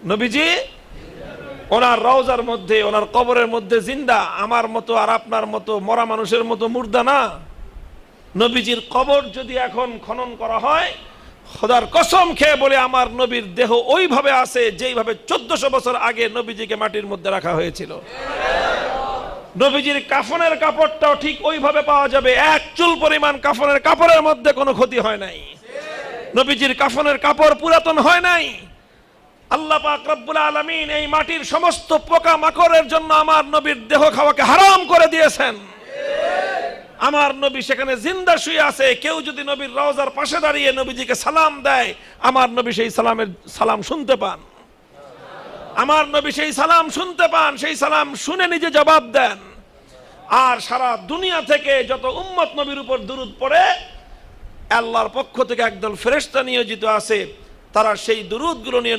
নবীজি ওনার রওজার মধ্যে, ওনার কবরের মধ্যে জিন্দা, আমার মতো আর আপনার মতো মরা মানুষের মতো মুর্দা না। নবীজির কবর যদি এখন খনন করা হয়, খোদার কসম খেয়ে বলে আমার নবীর দেহ ওইভাবে আছে যেইভাবে 1400 বছর আগে নবীজিকে মাটির মধ্যে রাখা হয়েছিল। নবীজির কাফনের কাপড়টাও ঠিক ওইভাবে পাওয়া যাবে, এক চুল পরিমাণ কাফনের কাপড়ের মধ্যে কোনো ক্ষতি হয় নাই। নবীজির কাফনের কাপড় পুরাতন হয় নাই। আল্লাহ পাক রব্বুল আলামিন এই মাটির সমস্ত পোকা মাকড়ের জন্য আমার নবীর দেহ খাওয়াকে হারাম করে দিয়েছেন। আমার নবী সেখানে জিন্দা শুয়ে আছে। কেউ যদি নবীর রওজার পাশে দাঁড়িয়ে নবীজিকে সালাম দেয়, আমার নবী সেই সালাম শুনতে পান। আমার নবী সেই সালাম শুনতে পান, সেই সালাম শুনে নিজে জবাব দেন। আর সারা দুনিয়া থেকে যত উম্মত নবীর উপর দুরূদ পড়ে, আল্লাহর পক্ষ থেকে একদল ফেরেশতা নিয়োজিত আছে, তারা সেই দুরূদগুলো নিয়ে